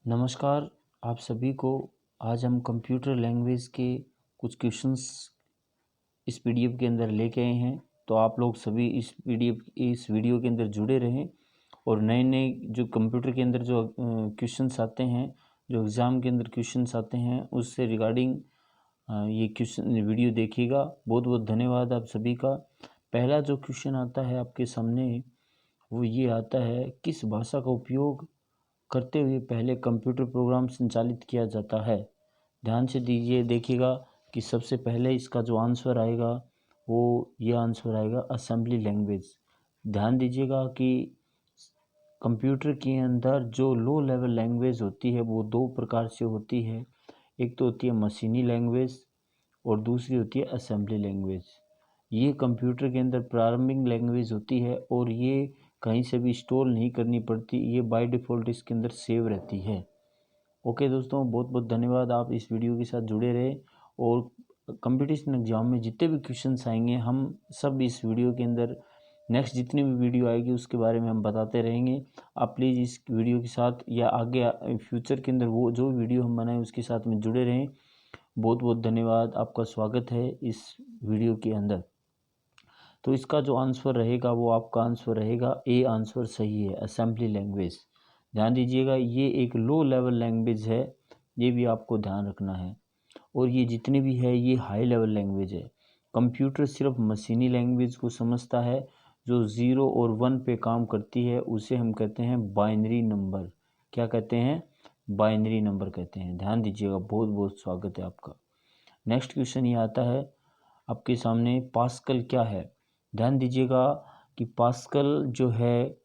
नमस्कार आप सभी को। आज हम कंप्यूटर लैंग्वेज के कुछ क्वेश्चंस इस पीडीएफ के अंदर लेके आए हैं। तो आप लोग सभी इस वीडियो के अंदर जुड़े रहें और नए नए जो कंप्यूटर के अंदर जो क्वेश्चंस आते हैं, जो एग्ज़ाम के अंदर क्वेश्चंस आते हैं, उससे रिगार्डिंग ये क्वेश्चन वीडियो देखिएगा। बहुत बहुत धन्यवाद आप सभी का। पहला जो क्वेश्चन आता है आपके सामने वो ये आता है, किस भाषा का उपयोग करते हुए पहले कंप्यूटर प्रोग्राम संचालित किया जाता है। ध्यान से देखिएगा कि सबसे पहले इसका जो आंसर आएगा वो ये आंसर आएगा असेंबली लैंग्वेज। ध्यान दीजिएगा कि कंप्यूटर के अंदर जो लो लेवल लैंग्वेज होती है वो दो प्रकार से होती है। एक तो होती है मशीनी लैंग्वेज और दूसरी होती है असेंबली लैंग्वेज। ये कंप्यूटर के अंदर प्रारंभिक लैंग्वेज होती है और ये कहीं से भी स्टोर नहीं करनी पड़ती, ये बाय डिफ़ॉल्ट इसके अंदर सेव रहती है। ओके दोस्तों, बहुत बहुत धन्यवाद, आप इस वीडियो के साथ जुड़े रहे। और कंपटीशन एग्जाम में जितने भी क्वेश्चंस आएंगे हम सब इस वीडियो के अंदर नेक्स्ट जितनी भी वीडियो आएगी उसके बारे में हम बताते रहेंगे। आप प्लीज़ इस वीडियो के साथ या आगे फ्यूचर के अंदर वो जो वीडियो हम बनाएं उसके साथ में जुड़े रहें। बहुत बहुत धन्यवाद, आपका स्वागत है इस वीडियो के अंदर। तो इसका जो आंसर रहेगा वो आपका आंसर रहेगा ए आंसर सही है, असेंबली लैंग्वेज। ध्यान दीजिएगा ये एक लो लेवल लैंग्वेज है, ये भी आपको ध्यान रखना है। और ये जितनी भी है ये हाई लेवल लैंग्वेज है। कंप्यूटर सिर्फ मशीनी लैंग्वेज को समझता है, जो 0 और 1 पे काम करती है उसे हम कहते हैं बाइनरी नंबर। क्या कहते हैं? बाइनरी नंबर कहते हैं। ध्यान दीजिएगा, बहुत बहुत स्वागत है आपका। नेक्स्ट क्वेश्चन ये आता है आपके सामने, पास्कल क्या है। ध्यान दीजिएगा कि पास्कल जो है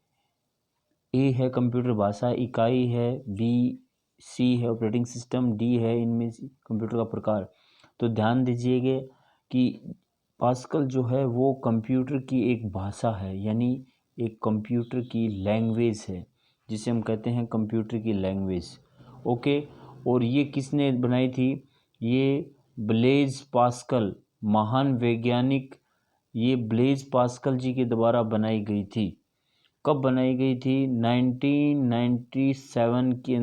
ए है कंप्यूटर भाषा, इकाई है, बी सी है ऑपरेटिंग सिस्टम, डी है इनमें से कंप्यूटर का प्रकार। तो ध्यान दीजिएगा कि पास्कल जो है वो कंप्यूटर की एक भाषा है, यानी एक कंप्यूटर की लैंग्वेज है जिसे हम कहते हैं कंप्यूटर की लैंग्वेज। ओके, और ये किसने बनाई थी? ये ब्लेज पास्कल, महान वैज्ञानिक, ये ब्लेज पास्कल जी के द्वारा बनाई गई थी। कब बनाई गई थी? 1970 के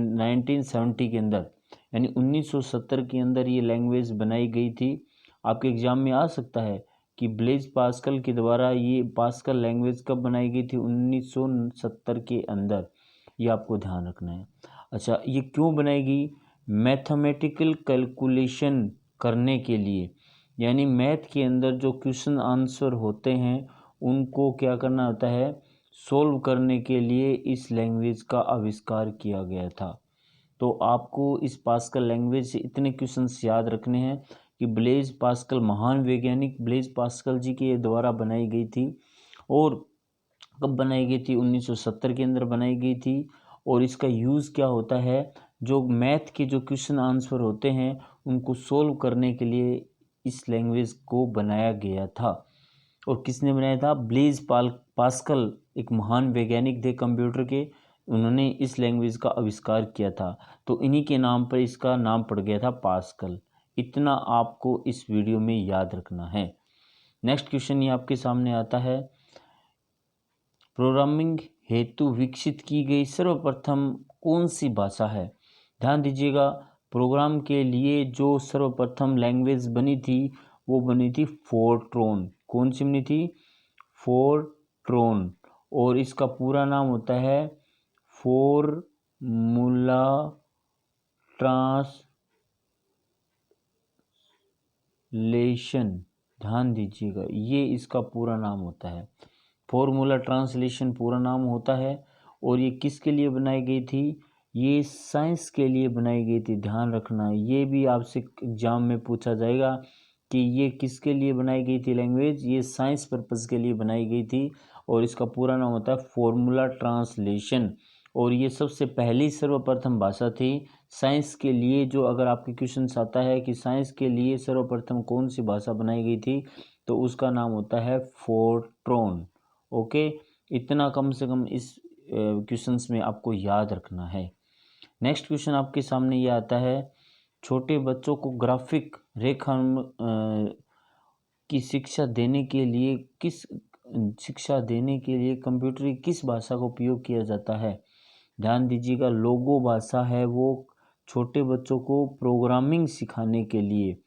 अंदर, यानी 1970 के अंदर ये लैंग्वेज बनाई गई थी। आपके एग्जाम में आ सकता है कि ब्लेज पास्कल के द्वारा ये पास्कल लैंग्वेज कब बनाई गई थी? 1970 के अंदर। ये आपको ध्यान रखना है। अच्छा, ये क्यों बनाई गई? मैथमेटिकल कैलकुलेशन करने के लिए, यानी मैथ के अंदर जो क्वेश्चन आंसर होते हैं उनको क्या करना होता है, सोल्व करने के लिए इस लैंग्वेज का आविष्कार किया गया था। तो आपको इस पास्कल लैंग्वेज से इतने क्वेश्चंस याद रखने हैं कि ब्लेज पास्कल, महान वैज्ञानिक ब्लेज पास्कल जी के द्वारा बनाई गई थी। और कब बनाई गई थी? 1970 के अंदर बनाई गई थी। और इसका यूज़ क्या होता है? जो मैथ के जो क्वेश्चन आंसर होते हैं उनको सोल्व करने के लिए इस लैंग्वेज को बनाया गया था। और किसने बनाया था? ब्लेज पास्कल, एक महान वैज्ञानिक थे कंप्यूटर के, उन्होंने इस लैंग्वेज का आविष्कार किया था। तो इन्हीं के नाम पर इसका नाम पड़ गया था पास्कल। इतना आपको इस वीडियो में याद रखना है। नेक्स्ट क्वेश्चन ये आपके सामने आता है, प्रोग्रामिंग हेतु विकसित की गई सर्वप्रथम कौन सी भाषा है? ध्यान दीजिएगा, प्रोग्राम के लिए जो सर्वप्रथम लैंग्वेज बनी थी वो बनी थी फोर्ट्रॉन। कौन सी बनी थी? फोर्ट्रॉन। और इसका पूरा नाम होता है फॉर्मूला ट्रांसलेशन। ध्यान दीजिएगा, ये इसका पूरा नाम होता है। फॉर्मूला ट्रांसलेशन पूरा नाम होता है। और ये किसके लिए बनाई गई थी? ये साइंस के लिए बनाई गई थी। ध्यान रखना, ये भी आपसे एग्जाम में पूछा जाएगा कि ये किसके लिए बनाई गई थी लैंग्वेज। ये साइंस पर्पस के लिए बनाई गई थी और इसका पूरा नाम होता है फॉर्मूला ट्रांसलेशन। और ये सबसे पहली सर्वप्रथम भाषा थी साइंस के लिए। जो अगर आपके क्वेश्चन आता है कि साइंस के लिए सर्वप्रथम कौन सी भाषा बनाई गई थी, तो उसका नाम होता है फोर्ट्रॉन। ओके, इतना कम से कम इस क्वेश्चंस में आपको याद रखना है। नेक्स्ट क्वेश्चन आपके सामने ये आता है, छोटे बच्चों को ग्राफिक रेखा की शिक्षा देने के लिए कंप्यूटर की किस भाषा का उपयोग किया जाता है? ध्यान दीजिएगा, लोगो भाषा है वो छोटे बच्चों को प्रोग्रामिंग सिखाने के लिए,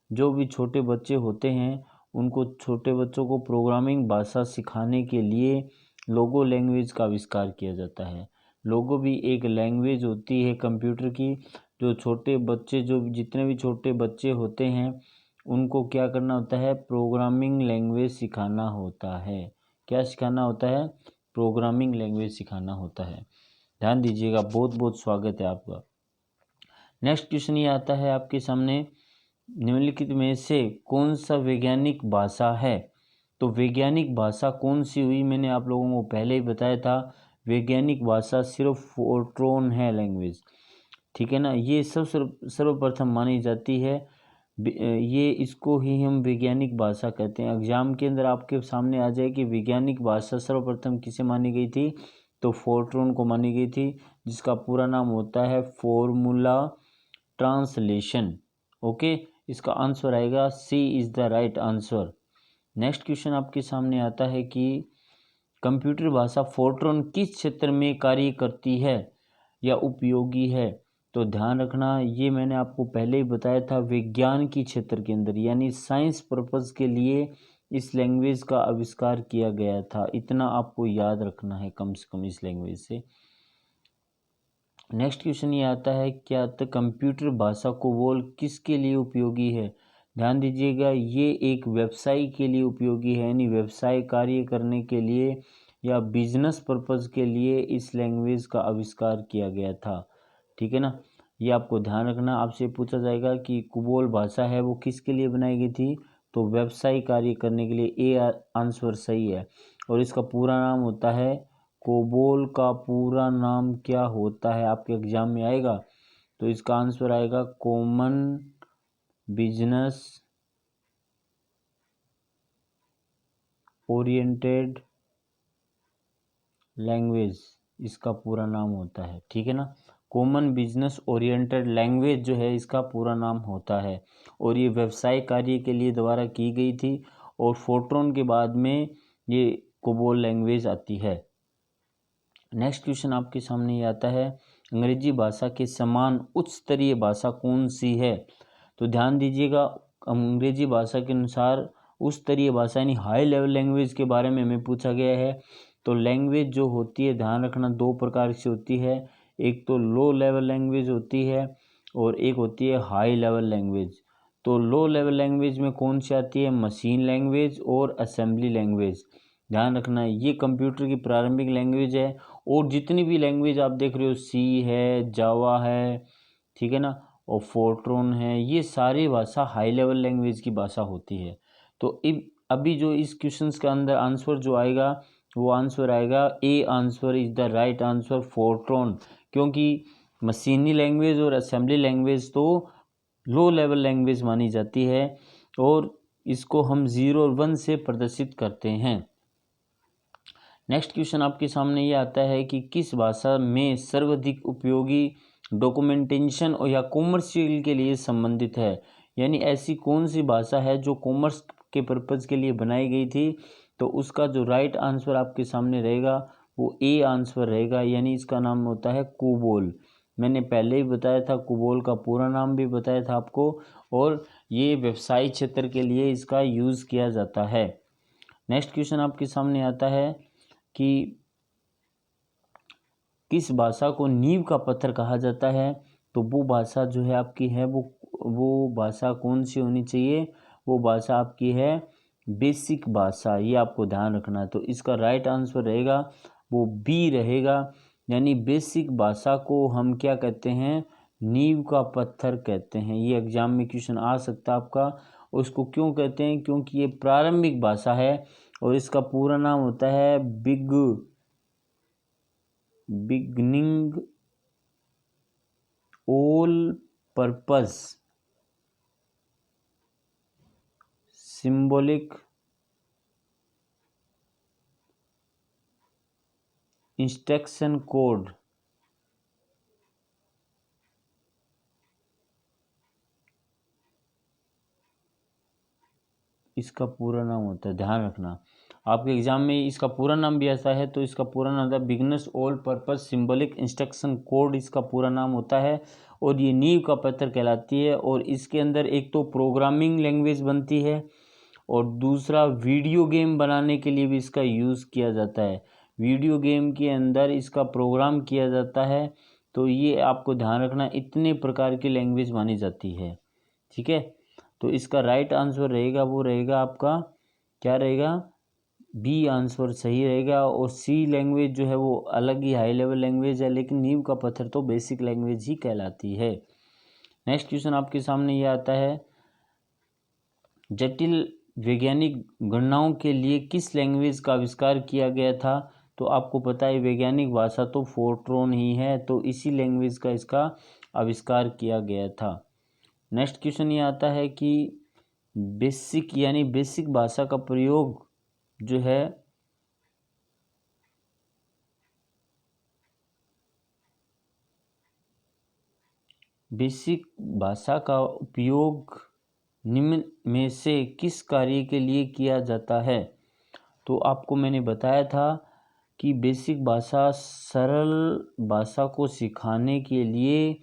जो भी छोटे बच्चे होते हैं उनको छोटे बच्चों को प्रोग्रामिंग भाषा सिखाने के लिए लोगो लैंग्वेज का आविष्कार किया जाता है। लोगो भी एक लैंग्वेज होती है कंप्यूटर की, जो छोटे बच्चे, जो जितने भी छोटे बच्चे होते हैं उनको क्या करना होता है, प्रोग्रामिंग लैंग्वेज सिखाना होता है। क्या सिखाना होता है, प्रोग्रामिंग लैंग्वेज सिखाना होता है। ध्यान दीजिएगा, बहुत बहुत स्वागत है आपका। नेक्स्ट क्वेश्चन ये आता है आपके सामने, निम्नलिखित में से कौन सा वैज्ञानिक भाषा है। तो वैज्ञानिक भाषा कौन सी हुई, मैंने आप लोगों को पहले ही बताया था, वैज्ञानिक भाषा सिर्फ फोर्ट्रॉन है लैंग्वेज, ठीक है ना। ये सर्वप्रथम मानी जाती है, ये इसको ही हम वैज्ञानिक भाषा कहते हैं। एग्जाम के अंदर आपके सामने आ जाए कि वैज्ञानिक भाषा सर्वप्रथम किसे मानी गई थी, तो फोर्ट्रॉन को मानी गई थी, जिसका पूरा नाम होता है फॉर्मूला ट्रांसलेशन। ओके, इसका आंसर आएगा C is the right answer. Next question आपके सामने आता है कि कंप्यूटर भाषा फोर्ट्रॉन किस क्षेत्र में कार्य करती है या उपयोगी है। तो ध्यान रखना, ये मैंने आपको पहले ही बताया था, विज्ञान की क्षेत्र के अंदर यानी साइंस पर्पस के लिए इस लैंग्वेज का आविष्कार किया गया था। इतना आपको याद रखना है कम से कम इस लैंग्वेज से। नेक्स्ट क्वेश्चन ये आता है, क्या कंप्यूटर भाषा कोबोल किसके लिए उपयोगी है। ध्यान दीजिएगा, ये एक व्यवसाय के लिए उपयोगी है, यानी व्यवसाय कार्य करने के लिए या बिजनेस पर्पज़ के लिए इस लैंग्वेज का आविष्कार किया गया था, ठीक है ना। ये आपको ध्यान रखना, आपसे पूछा जाएगा कि कोबोल भाषा है वो किसके लिए बनाई गई थी, तो व्यवसाय कार्य करने के लिए। ए आंसर सही है। और इसका पूरा नाम होता है, कोबोल का पूरा नाम क्या होता है, आपके एग्जाम में आएगा, तो इसका आंसर आएगा कॉमन बिजनेस ओरिएंटेड लैंग्वेज, इसका पूरा नाम होता है, ठीक है ना। कॉमन बिजनेस ओरिएंटेड लैंग्वेज जो है इसका पूरा नाम होता है, और ये व्यवसाय कार्य के लिए द्वारा की गई थी, और फोर्ट्रॉन के बाद में ये कोबोल लैंग्वेज आती है। नेक्स्ट क्वेश्चन आपके सामने ये आता है, अंग्रेजी भाषा के समान उच्च स्तरीय भाषा कौन सी है। तो ध्यान दीजिएगा, अंग्रेजी भाषा के अनुसार उच्च स्तरीय भाषा यानी हाई लेवल लैंग्वेज के बारे में हमें पूछा गया है। तो लैंग्वेज जो होती है, ध्यान रखना, दो प्रकार से होती है, एक तो लो लेवल लैंग्वेज होती है और एक होती है हाई लेवल लैंग्वेज। तो लो लेवल लैंग्वेज में कौन सी आती है, मशीन लैंग्वेज और असेंबली लैंग्वेज। ध्यान रखना, ये कंप्यूटर की प्रारंभिक लैंग्वेज है, और जितनी भी लैंग्वेज आप देख रहे हो, सी है, जावा है, ठीक है ना, और फोर्ट्रॉन है, ये सारी भाषा हाई लेवल लैंग्वेज की भाषा होती है। तो अभी जो इस क्वेश्चंस के अंदर आंसर जो आएगा वो आंसर आएगा A answer is the right answer, Fortran. क्योंकि मशीनी लैंग्वेज और असेंबली लैंग्वेज तो लो लेवल लैंग्वेज मानी जाती है, और इसको हम 0 और 1 से प्रदर्शित करते हैं। नेक्स्ट क्वेश्चन आपके सामने ये आता है कि किस भाषा में सर्वाधिक उपयोगी डॉक्यूमेंटेशन और या कॉमर्शियल के लिए संबंधित है। यानी ऐसी कौन सी भाषा है जो कॉमर्स के पर्पज़ के लिए बनाई गई थी। तो उसका जो राइट आंसर आपके सामने रहेगा वो ए आंसर रहेगा, यानी इसका नाम होता है कोबोल। मैंने पहले ही बताया था, कोबोल का पूरा नाम भी बताया था आपको, और ये व्यवसायिक क्षेत्र के लिए इसका यूज़ किया जाता है। नेक्स्ट क्वेश्चन आपके सामने आता है कि किस भाषा को नींव का पत्थर कहा जाता है। तो वो भाषा जो है आपकी है, वो भाषा कौन सी होनी चाहिए, वो भाषा आपकी है बेसिक भाषा। ये आपको ध्यान रखना है। तो इसका राइट आंसर रहेगा वो बी रहेगा, यानी बेसिक भाषा को हम क्या कहते हैं, नींव का पत्थर कहते हैं। ये एग्जाम में क्वेश्चन आ सकता है आपका। उसको क्यों कहते हैं, क्योंकि ये प्रारंभिक भाषा है, और इसका पूरा नाम होता है beginning all purpose symbolic instruction code. इसका पूरा नाम होता है, ध्यान रखना। आपके एग्ज़ाम में इसका पूरा नाम भी ऐसा है, तो इसका पूरा नाम था beginners all purpose symbolic instruction code, इसका पूरा नाम होता है। और ये नींव का पत्थर कहलाती है। और इसके अंदर एक तो प्रोग्रामिंग लैंग्वेज बनती है और दूसरा वीडियो गेम बनाने के लिए भी इसका यूज़ किया जाता है। वीडियो गेम के अंदर इसका प्रोग्राम किया जाता है। तो ये आपको ध्यान रखना, इतने प्रकार की लैंग्वेज मानी जाती है। ठीक है, तो इसका राइट आंसर रहेगा वो रहेगा आपका, क्या रहेगा, बी आंसर सही रहेगा। और सी लैंग्वेज जो है वो अलग ही हाई लेवल लैंग्वेज है, लेकिन नींव का पत्थर तो बेसिक लैंग्वेज ही कहलाती है। नेक्स्ट क्वेश्चन आपके सामने ये आता है, जटिल वैज्ञानिक गणनाओं के लिए किस लैंग्वेज का आविष्कार किया गया था? तो आपको पता है वैज्ञानिक भाषा तो फोर्ट्रॉन ही है, तो इसी लैंग्वेज का इसका आविष्कार किया गया था। नेक्स्ट क्वेश्चन ये आता है कि बेसिक यानी बेसिक भाषा का प्रयोग जो है बेसिक भाषा का उपयोग निम्न में से किस कार्य के लिए किया जाता है? तो आपको मैंने बताया था कि बेसिक भाषा सरल भाषा को सिखाने के लिए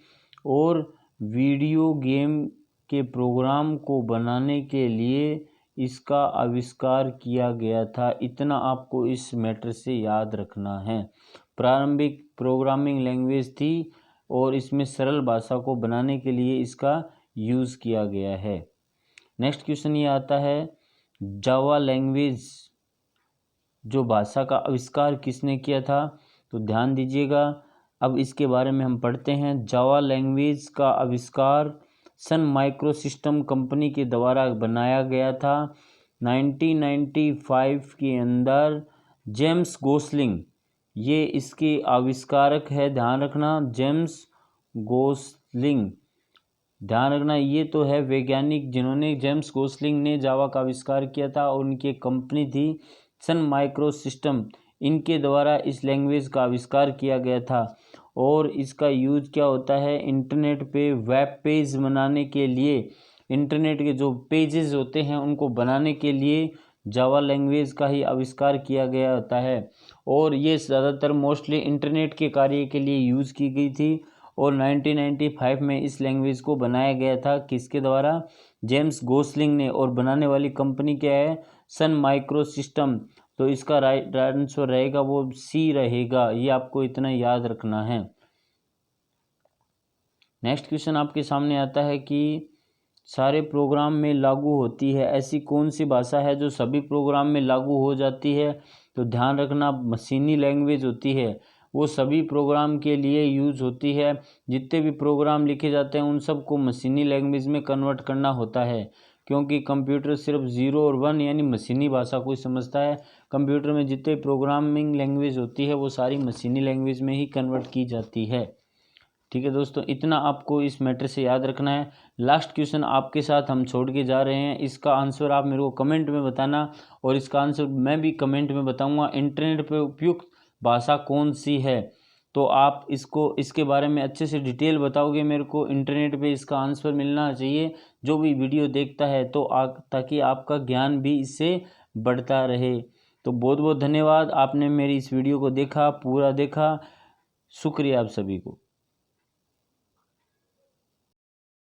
और वीडियो गेम के प्रोग्राम को बनाने के लिए इसका आविष्कार किया गया था। इतना आपको इस मैटर से याद रखना है। प्रारंभिक प्रोग्रामिंग लैंग्वेज थी और इसमें सरल भाषा को बनाने के लिए इसका यूज़ किया गया है। नेक्स्ट क्वेश्चन ये आता है, जावा लैंग्वेज जो भाषा का आविष्कार किसने किया था? तो ध्यान दीजिएगा, अब इसके बारे में हम पढ़ते हैं। जावा लैंग्वेज का आविष्कार सन माइक्रोसिस्टम कंपनी के द्वारा बनाया गया था 1995 के अंदर। जेम्स गोसलिंग ये इसके आविष्कारक है, ध्यान रखना, जेम्स गोसलिंग, ध्यान रखना। ये तो है वैज्ञानिक जिन्होंने, जेम्स गोसलिंग ने जावा का आविष्कार किया था और उनकी कंपनी थी सन माइक्रोसिस्टम, इनके द्वारा इस लैंग्वेज का आविष्कार किया गया था। और इसका यूज क्या होता है, इंटरनेट पे वेब पेज बनाने के लिए, इंटरनेट के जो पेजेस होते हैं उनको बनाने के लिए जावा लैंग्वेज का ही आविष्कार किया गया होता है। और ये ज़्यादातर मोस्टली इंटरनेट के कार्य के लिए यूज़ की गई थी। और 1995 में इस लैंग्वेज को बनाया गया था, किसके द्वारा, जेम्स गोसलिंग ने। और बनाने वाली कंपनी क्या है, सन माइक्रोसिस्टम। तो इसका राइट आंसर रहेगा वो सी रहेगा, ये आपको इतना याद रखना है। नेक्स्ट क्वेश्चन आपके सामने आता है कि सारे प्रोग्राम में लागू होती है, ऐसी कौन सी भाषा है जो सभी प्रोग्राम में लागू हो जाती है? तो ध्यान रखना, मशीनी लैंग्वेज होती है, वो सभी प्रोग्राम के लिए यूज़ होती है। जितने भी प्रोग्राम लिखे जाते हैं उन सबको मशीनी लैंग्वेज में कन्वर्ट करना होता है, क्योंकि कंप्यूटर सिर्फ 0 और 1 यानी मशीनी भाषा को ही समझता है। कंप्यूटर में जितने प्रोग्रामिंग लैंग्वेज होती है वो सारी मशीनी लैंग्वेज में ही कन्वर्ट की जाती है। ठीक है दोस्तों, इतना आपको इस मैटर से याद रखना है। लास्ट क्वेश्चन आपके साथ हम छोड़ के जा रहे हैं, इसका आंसर आप मेरे को कमेंट में बताना और इसका आंसर मैं भी कमेंट में बताऊंगा। इंटरनेट पे उपयुक्त भाषा कौन सी है? तो आप इसको, इसके बारे में अच्छे से डिटेल बताओगे मेरे को। इंटरनेट पे इसका आंसर मिलना चाहिए जो भी वीडियो देखता है, तो ताकि आपका ज्ञान भी इससे बढ़ता रहे। तो बहुत बहुत धन्यवाद, आपने मेरी इस वीडियो को देखा, पूरा देखा। शुक्रिया आप सभी को।